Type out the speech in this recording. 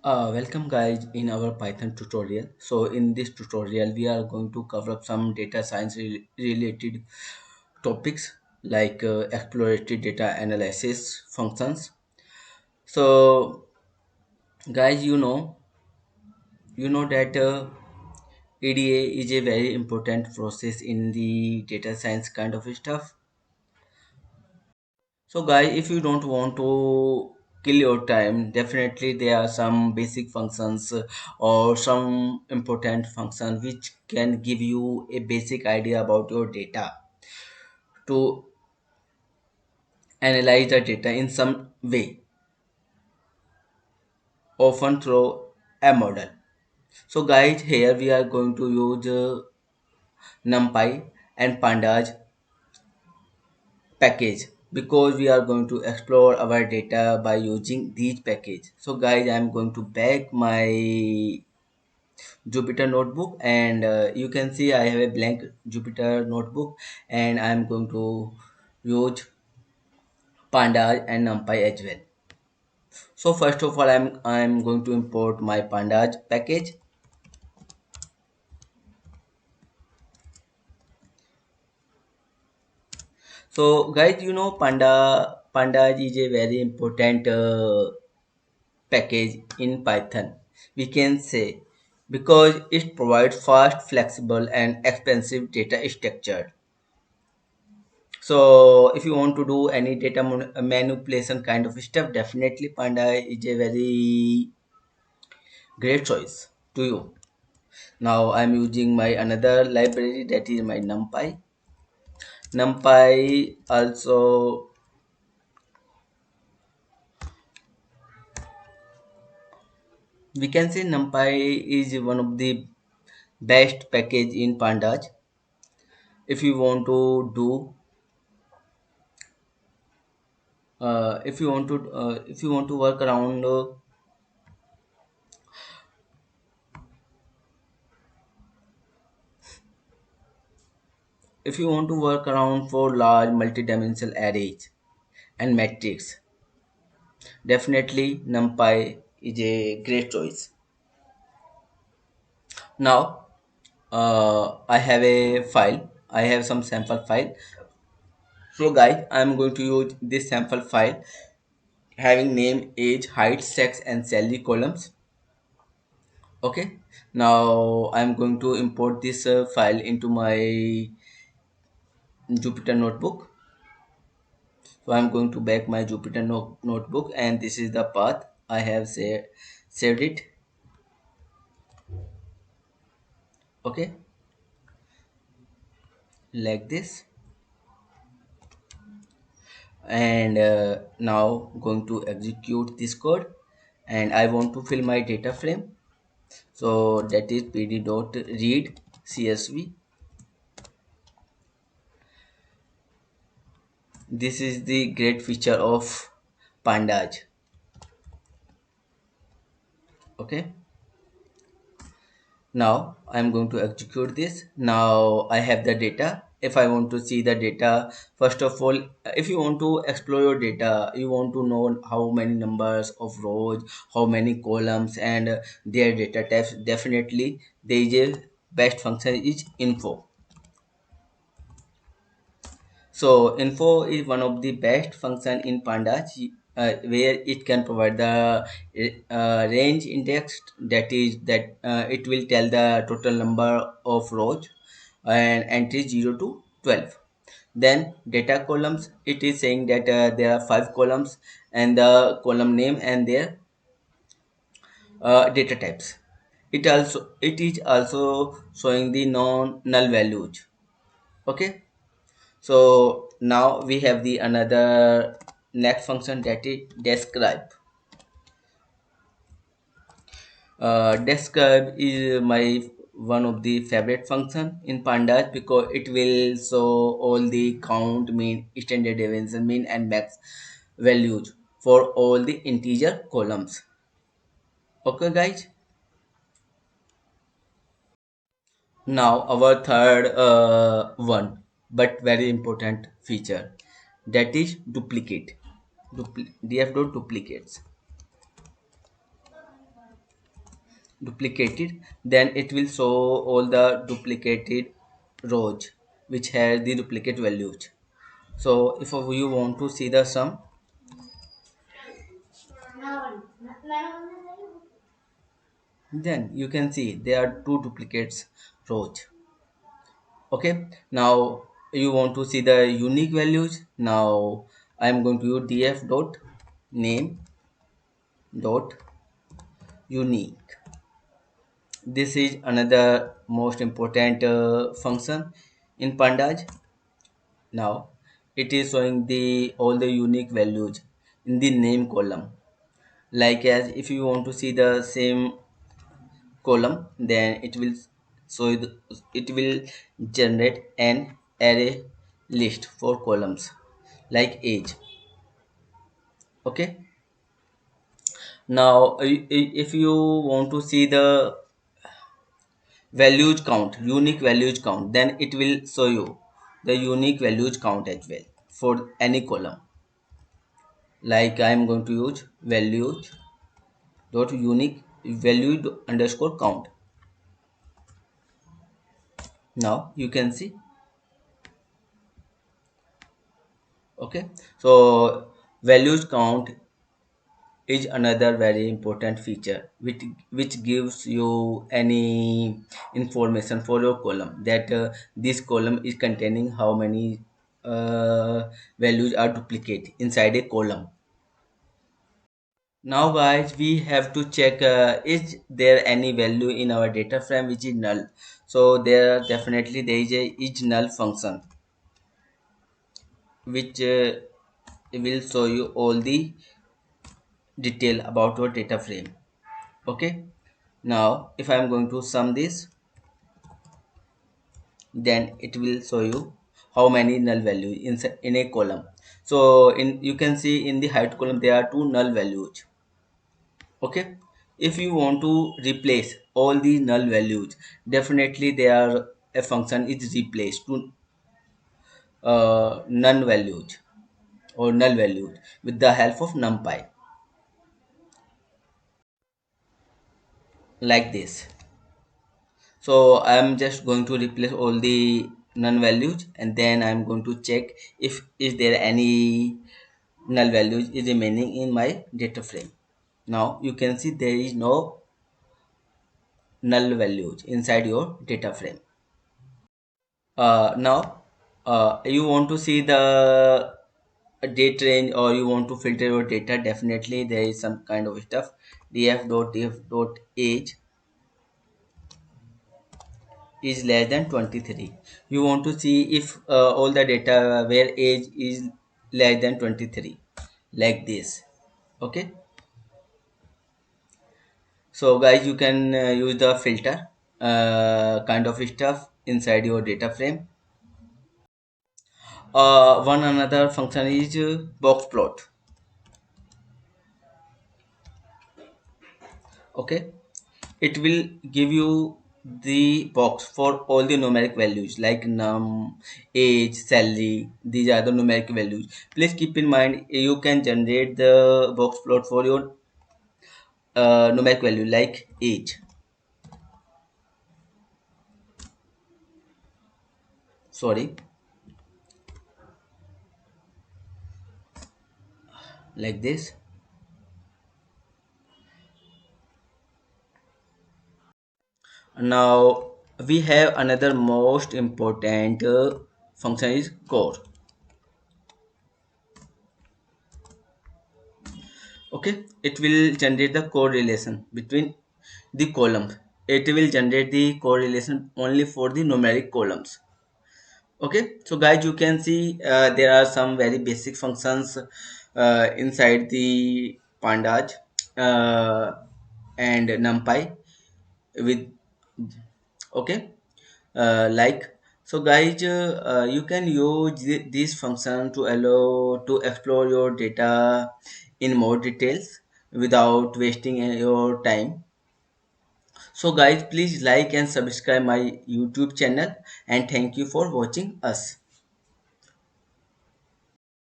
Welcome guys in our Python tutorial. So in this tutorial we are going to cover up some data science related topics like exploratory data analysis functions. So guys, you know that EDA is a very important process in the data science kind of stuff. So guys, if you don't want to kill your time, definitely there are some basic functions or some important function which can give you a basic idea about your data to analyze the data in some way, often through a model. So guys, here we are going to use NumPy and Pandas package because we are going to explore our data by using these package. So guys, I'm going to back my Jupyter notebook, and you can see I have a blank Jupyter notebook, and I'm going to use Pandas and NumPy as well. So first of all, I'm going to import my Pandas package. So guys, Pandas is a very important package in Python. We can say because it provides fast, flexible, and expensive data structure. So if you want to do any data manipulation kind of stuff, definitely Panda is a very great choice to you. Now I'm using my another library, that is my NumPy. NumPy also, we can say NumPy is one of the best package in Pandas. If you want to do if you want to work around if you want to work around for large multidimensional arrays and metrics, definitely NumPy is a great choice. Now, I have a file. I have some sample file. So, guys, I am going to use this sample file having name, age, height, sex, and salary columns. Okay. Now, I am going to import this file into my Jupyter notebook. So, I am going to back my Jupyter notebook, and this is the path I have saved it. Okay, like this. And now going to execute this code, and I want to fill my data frame, so that is pd.read csv. This is the great feature of Pandas. Okay, now I'm going to execute this. Now I have the data. If I want to see the data, first of all, if you want to explore your data, you want to know how many numbers of rows, how many columns, and their data types, definitely there is a best function is info. So info is one of the best function in Pandas, where it can provide the range index, that is that it will tell the total number of rows and entries 0 to 12. Then data columns, it is saying that there are 5 columns and the column name and their data types. It is also showing the non null values. Okay. So now we have the another next function, that is describe. Describe is my one of the favorite function in Pandas because it will show all the count, mean, standard deviation, mean, and max values for all the integer columns. Okay, guys. Now our third one, but very important feature, that is duplicate. Df dot duplicates. duplicated, then it will show all the duplicated rows which has the duplicate values. So if you want to see the sum, then you can see there are two duplicates rows. Okay, now you want to see the unique values. Now I am going to use df dot name dot unique. This is another most important function in pandas. Now it is showing the all the unique values in the name column. Like as if you want to see the same column, then it will it will generate an array list for columns like age. Okay, now if you want to see the values count, unique values count, then it will show you the unique values count as well for any column. Like I am going to use values dot unique value underscore count. Now you can see. Okay, so values count is another very important feature which gives you any information for your column, that this column is containing how many values are duplicate inside a column. Now guys, we have to check is there any value in our data frame which is null. So there is a is null function which will show you all the detail about your data frame. Okay, now if I am going to sum this, then it will show you how many null values in a column. So in you can see in the height column there are two null values. Okay, if you want to replace all these null values, definitely there a function is replaced to none values or null values with the help of numpy, like this. So I'm just going to replace all the null values, and then I'm going to check if is there any null values is remaining in my data frame. Now you can see there is no null values inside your data frame. Now you want to see the date range, or you want to filter your data, definitely there is some kind of stuff. Df dot age is less than 23. You want to see if all the data where age is less than 23, like this. Okay, so guys, you can use the filter kind of stuff inside your data frame. One another function is box plot. Okay, it will give you the box for all the numeric values like num, age, salary. These are the numeric values. Please keep in mind you can generate the box plot for your numeric value like age. Sorry, like this. Now we have another most important function is core. Okay, it will generate the correlation between the columns. It will generate the correlation only for the numeric columns. Okay, so guys, you can see there are some very basic functions inside the pandas and numpy with. Okay, like, so guys, you can use this function to allow to explore your data in more details without wasting your time. So guys, please like and subscribe my YouTube channel, and thank you for watching us.